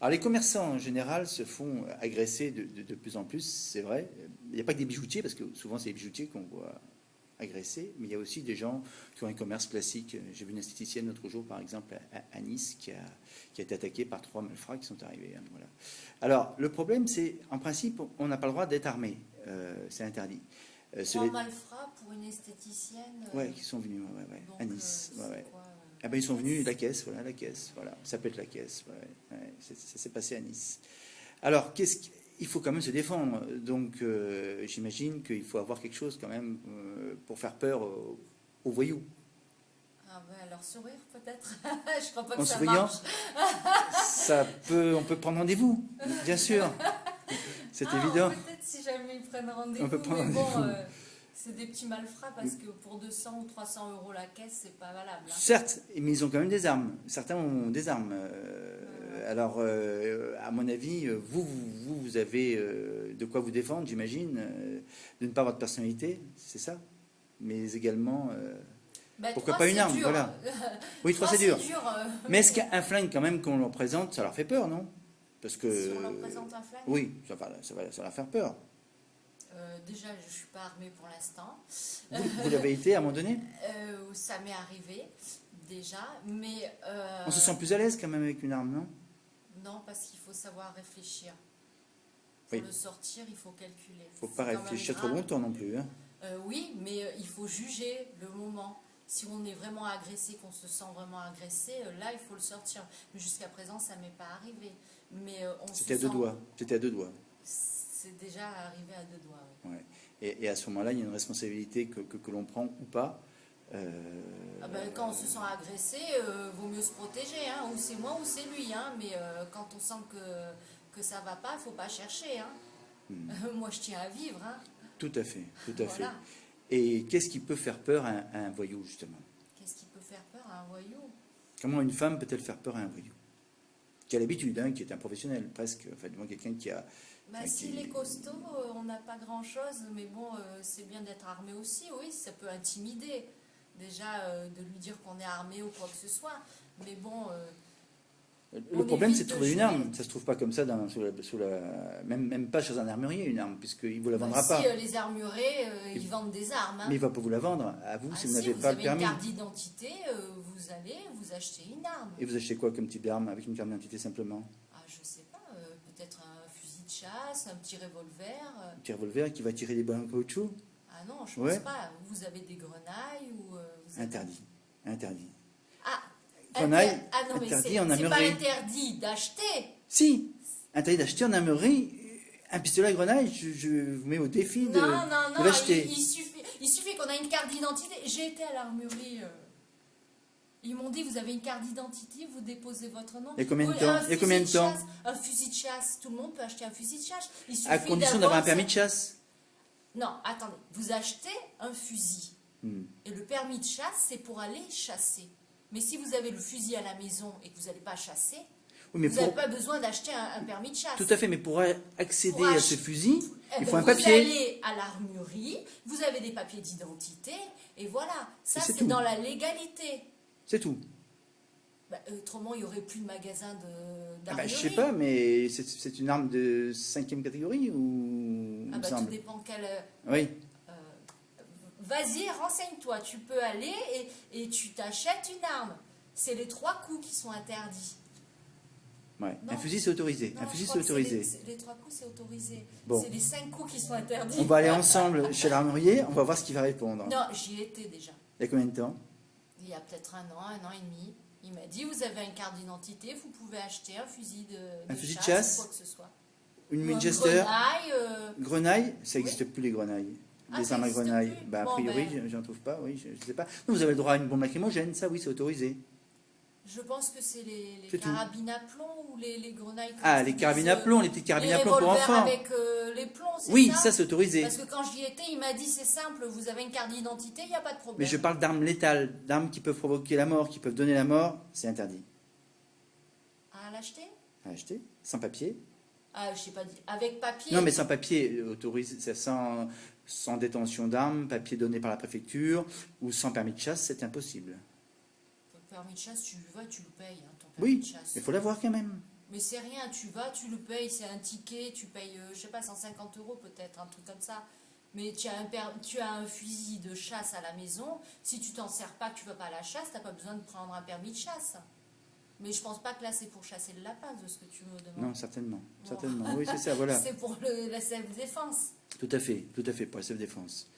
Alors les commerçants en général se font agresser de plus en plus, c'est vrai. Il n'y a pas que des bijoutiers, parce que souvent c'est les bijoutiers qu'on voit agressés, mais il y a aussi des gens qui ont un commerce classique. J'ai vu une esthéticienne l'autre jour, par exemple, à Nice, qui a été attaquée par 3 malfrats qui sont arrivés. Hein, voilà. Alors le problème, c'est, en principe, on n'a pas le droit d'être armé. C'est interdit. 3 malfrats pour une esthéticienne. Ouais, qui sont venus à Nice. Quoi, Ah ben ils sont venus, la caisse, voilà, ça peut être la caisse, ça s'est passé à Nice. Alors, il faut quand même se défendre, donc j'imagine qu'il faut avoir quelque chose quand même pour faire peur aux voyous. Ah ben leur sourire peut-être. Je crois pas que En ça souriant, marche. on peut prendre rendez-vous, bien sûr, c'est évident. Peut-être si jamais ils prennent rendez-vous, On peut prendre mais bon, rendez-vous. c'est des petits malfrats parce que pour 200 ou 300 euros la caisse, c'est pas valable. Hein. Certes, mais ils ont quand même des armes. Certains ont des armes. Alors, à mon avis, vous avez de quoi vous défendre, j'imagine, de ne pas avoir de personnalité, c'est ça. Mais également, pourquoi pas une arme, dur. voilà. Oui, 3 c'est dur. Mais est-ce oui. qu'un flingue, quand même, qu'on leur présente, ça leur fait peur, non? Parce que Si on leur présente un flingue. oui, ça va leur faire peur. Déjà, je ne suis pas armée pour l'instant. Vous l'avez été à un moment donné? Ça m'est arrivé déjà, mais... On se sent plus à l'aise quand même avec une arme, non? Non, parce qu'il faut savoir réfléchir. Pour le sortir, il faut calculer. Il ne faut pas réfléchir trop longtemps non plus. Hein. Oui, mais il faut juger le moment. Si on est vraiment agressé, qu'on se sent vraiment agressé, là, il faut le sortir. Mais jusqu'à présent, ça ne m'est pas arrivé. Mais C'était à deux doigts. C'était à deux doigts. C'est déjà arrivé à 2 doigts. Oui. Ouais. Et à ce moment-là, il y a une responsabilité que l'on prend ou pas. Quand on se sent agressé, vaut mieux se protéger. Hein. Ou c'est moi ou c'est lui. Hein. Mais quand on sent que ça ne va pas, il ne faut pas chercher. Hein. Moi, je tiens à vivre. Hein. Tout à fait, tout à Voilà. fait. Et qu'est-ce qui peut faire peur à un voyou, justement? Qu'est-ce qui peut faire peur à un voyou? Comment une femme peut-elle faire peur à un voyou? Qui a l'habitude, hein, qui est un professionnel, presque. Enfin, du moins, quelqu'un qui a... S'il est costaud, on n'a pas grand-chose, mais bon, c'est bien d'être armé aussi, oui, ça peut intimider. Déjà, de lui dire qu'on est armé ou quoi que ce soit. Mais bon... Le problème, c'est de trouver une arme. Ça se trouve pas comme ça, même pas chez un armurier, une arme, puisqu'il vous la vendra pas. Les armuriers, ils vendent des armes. Hein. Mais il va pas vous la vendre à vous si vous n'avez pas le permis. Vous avez une carte d'identité, vous allez vous acheter une arme. Et vous achetez quoi comme type d'arme avec une carte d'identité simplement? Je sais pas, peut-être un fusil de chasse, un petit revolver. Un petit revolver qui va tirer des balles en caoutchouc? Ah non, je pense pas. Vous avez des grenailles ou... Interdit. Interdit. Grenaille, non, mais interdit en armurerie. C'est pas interdit d'acheter. Si, interdit d'acheter en armurerie un pistolet à grenaille. Je vous mets au défi de l'acheter. Il suffit qu'on ait une carte d'identité. J'ai été à l'armurerie. Ils m'ont dit, vous avez une carte d'identité, vous déposez votre nom. Il y a combien de temps? Un fusil de chasse. Tout le monde peut acheter un fusil de chasse. À condition d'avoir un permis de chasse. Non, attendez. Vous achetez un fusil. Et le permis de chasse, c'est pour aller chasser. Mais si vous avez le fusil à la maison et que vous n'allez pas chasser, vous n'avez pas besoin d'acheter un permis de chasse. Tout à fait, mais pour accéder à ce fusil, il faut un papier. Vous allez à l'armurerie, vous avez des papiers d'identité, et voilà. Ça, c'est dans la légalité. C'est tout. Autrement, il n'y aurait plus de magasins d'armurerie. Je sais pas, mais c'est une arme de 5e catégorie ou... tout dépend quelle... Oui. Vas-y, renseigne-toi. Tu peux aller et tu t'achètes une arme. C'est les 3 coups qui sont interdits. Ouais. Un fusil, c'est autorisé. Non, un fusil, c'est autorisé. Les 3 coups, c'est autorisé. Bon. C'est les 5 coups qui sont interdits. On va aller ensemble chez l'armurier. On va voir ce qu'il va répondre. Non, j'y étais déjà. Il y a combien de temps? Il y a peut-être un an et demi. Il m'a dit, vous avez une carte d'identité, vous pouvez acheter un fusil de chasse, ou quoi que ce soit. Une Winchester. Grenaille. Ça n'existe plus, les grenailles. Les armes à existe grenaille. plus. A priori, j'en trouve pas. Oui, je sais pas. Non, vous avez le droit à une bombe lacrymogène. Ça, oui, c'est autorisé. Je pense que c'est les carabines à plomb ou les grenailles. Les carabines à plomb, les petites carabines à plomb pour enfants. Avec les plombs, c'est oui, ça, c'est autorisé. Parce que quand j'y étais, il m'a dit c'est simple, vous avez une carte d'identité, il n'y a pas de problème. Mais je parle d'armes létales, d'armes qui peuvent provoquer la mort, qui peuvent donner la mort, c'est interdit. À l'acheter? À acheter, sans papier. Je sais pas dit. Avec papier? Non, mais sans papier, autorisé, sans détention d'armes, papier donné par la préfecture, ou sans permis de chasse, c'est impossible. Le permis de chasse, tu le payes, hein, ton permis oui, de chasse. il faut l'avoir quand même. Mais c'est rien, tu vas, tu le payes, c'est un ticket, tu payes, je sais pas, 150 € peut-être, un truc comme ça. Mais tu as un fusil de chasse à la maison, si tu t'en sers pas, que tu vas pas à la chasse, t'as pas besoin de prendre un permis de chasse. Mais je pense pas que là c'est pour chasser le lapin, de ce que tu me demandes. Non, certainement. Bon. Certainement, oui, c'est ça, voilà. C'est pour la self-défense. Tout à fait, pour la self-défense.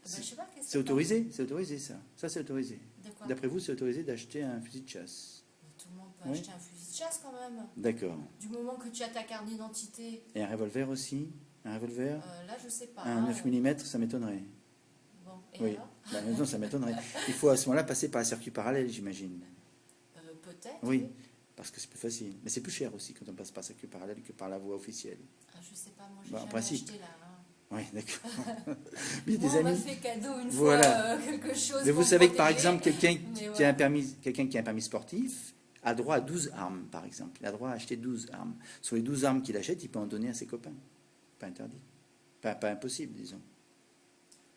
Ben, c'est autorisé, ça. Ça, c'est autorisé. D'après vous, c'est autorisé d'acheter un fusil de chasse. Tout le monde peut acheter un fusil de chasse quand même. D'accord. Du moment que tu as ta carte d'identité. Et un revolver aussi? Un revolver? Là, je sais pas. Un 9 mm, ça m'étonnerait. Bon, et oui. Non, ça m'étonnerait. Il faut à ce moment-là passer par un circuit parallèle, j'imagine. Peut-être. Oui, parce que c'est plus facile. Mais c'est plus cher aussi quand on passe par circuit parallèle que par la voie officielle. Je sais pas, moi j'ai jamais acheté là. Oui, d'accord. On m'a fait cadeau une fois quelque chose. Mais vous savez que par exemple, quelqu'un qui a un permis sportif a droit à 12 armes, par exemple. Il a droit à acheter 12 armes. Sur les 12 armes qu'il achète, il peut en donner à ses copains. Pas interdit. Pas impossible, disons.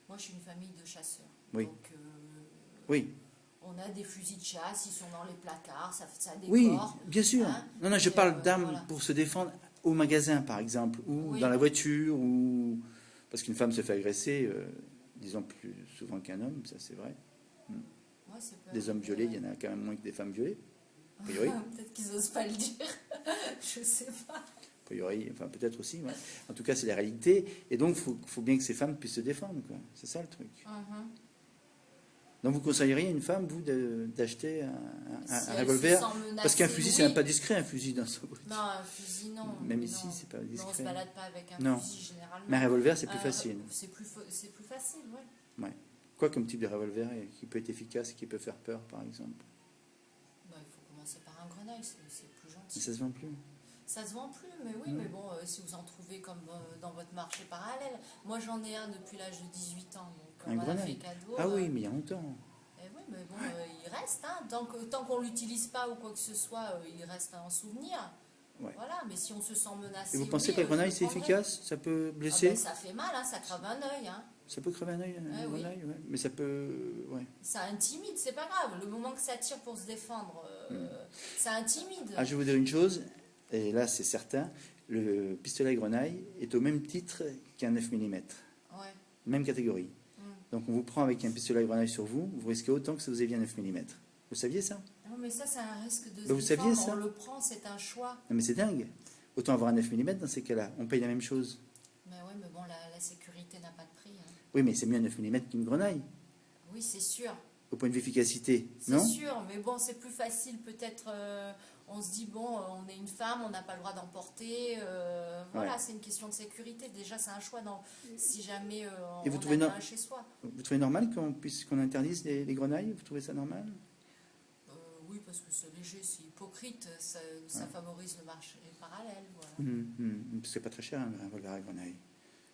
Moi, je suis une famille de chasseurs. Oui. Donc, oui. On a des fusils de chasse, ils sont dans les placards, ça décore. Oui, bien sûr. Hein, non, je parle d'armes pour se défendre au magasin, par exemple, ou dans la voiture, ou parce qu'une femme se fait agresser, disons plus souvent qu'un homme, ça c'est vrai. Des hommes violés, il y en a quand même moins que des femmes violées. A priori. Peut-être qu'ils n'osent pas le dire. Je sais pas. A priori, enfin peut-être aussi. Ouais. En tout cas, c'est la réalité. Et donc, il faut bien que ces femmes puissent se défendre. C'est ça le truc. Donc, vous conseilleriez à une femme, vous, d'acheter un revolver? Parce qu'un fusil, c'est même pas discret, un fusil dans sa voiture. Non, un fusil, non. Même ici, c'est pas discret. On ne se balade pas avec un fusil, généralement. Mais un revolver, c'est plus facile. C'est plus facile, oui. Ouais. Quoi comme type de revolver qui peut être efficace et qui peut faire peur, par exemple? Il faut commencer par un grenaille, c'est plus gentil. Mais ça se vend plus? Ça se vend plus, mais oui, mais bon, si vous en trouvez comme dans votre marché parallèle. Moi, j'en ai un depuis l'âge de 18 ans, donc on m'a fait cadeau. Ah oui, mais il y a longtemps. Oui, mais bon, il reste, hein, tant qu'on ne l'utilise pas ou quoi que ce soit, il reste un souvenir. Ouais. Voilà, mais si on se sent menacé... Et vous pensez que la grenaille, c'est efficace? Ça peut blesser? Ça fait mal, hein, ça crève un œil. Hein. Ça peut crever un œil, grenaille, ouais. Mais ça peut... Ouais. Ça intimide, c'est pas grave. Le moment que ça tire pour se défendre, ça intimide. Ah, je vais vous dire une chose, et là c'est certain, le pistolet à grenaille est au même titre qu'un 9 mm. Ouais. Même catégorie. Donc on vous prend avec un pistolet à grenaille sur vous, vous risquez autant que si vous aviez un 9 mm. Vous saviez ça? Non, mais ça c'est un risque de se vous saviez ça? On le prend, c'est un choix. Non, mais c'est dingue. Autant avoir un 9 mm dans ces cas-là. On paye la même chose. Mais oui, mais bon, la sécurité n'a pas de prix. Hein. Oui, mais c'est mieux un 9 mm qu'une grenaille. Oui, c'est sûr. Au point de vue efficacité, non? C'est sûr, mais bon, c'est plus facile peut-être... on se dit, bon, on est une femme, on n'a pas le droit d'emporter. Voilà, c'est une question de sécurité. Déjà, c'est un choix si jamais on a un chez soi. Vous trouvez normal qu'on interdise les grenailles? Vous trouvez ça normal? Oui, parce que c'est léger, c'est hypocrite. Ça favorise le marché parallèle. Voilà. Parce que c'est pas très cher, un revolver à grenaille.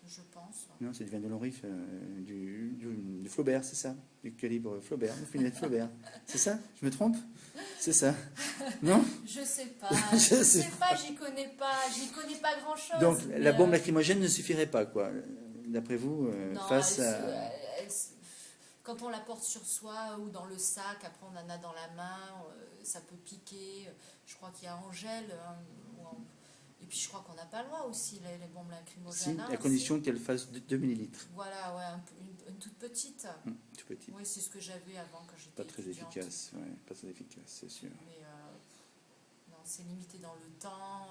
Je pense. Non, c'est du vin de Longriff, du Flaubert, c'est ça? Du calibre Flaubert, du filet Flaubert. C'est ça? Je me trompe? C'est ça? Non? Je sais pas. Je sais pas, j'y connais pas grand-chose. Donc, la bombe lacrymogène ne suffirait pas, quoi, d'après vous, non, face à... Quand on la porte sur soi ou dans le sac, après on en a dans la main, ça peut piquer. Je crois qu'il y a Angèle... Et puis je crois qu'on n'a pas le droit aussi, les bombes lacrymogènes. Si, à condition qu'elles fassent 2 millilitres. Voilà, ouais, une toute petite. Toute petite. Oui, c'est ce que j'avais avant quand j'étais Pas très efficace, ouais, pas très efficace, c'est sûr. Mais non, c'est limité dans le temps.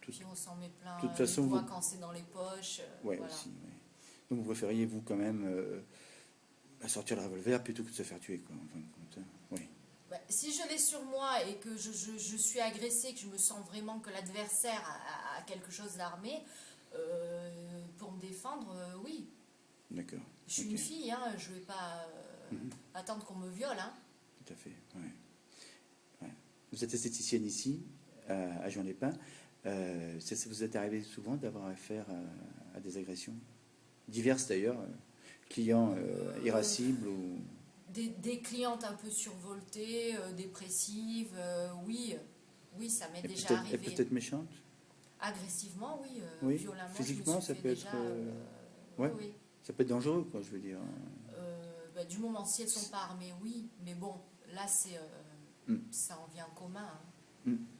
Puis on s'en met plein les doigts quand c'est dans les poches. Ouais, voilà. Aussi, ouais. Donc vous préfériez, vous, quand même, sortir le revolver plutôt que de se faire tuer, quoi, en fin de compte. Oui. Si je l'ai sur moi et que je suis agressée, que je me sens vraiment que l'adversaire a quelque chose d'armé, pour me défendre, oui. D'accord. Je suis une fille, hein, je ne vais pas attendre qu'on me viole. Hein. Tout à fait, ouais. Ouais. Vous êtes esthéticienne ici, à Juan-les-Pins. Vous êtes arrivé souvent d'avoir affaire à des agressions diverses d'ailleurs, clients irascibles ou... Des clientes un peu survoltées, dépressives, oui, ça m'est déjà arrivé. Elle peut être méchante? Agressivement, oui. Violemment, physiquement, ça peut déjà, être... oui. Ça peut être dangereux, quoi, je veux dire. Du moment si elles ne sont pas armées, oui. Mais bon, là, ça en vient en commun. Hein. Mm.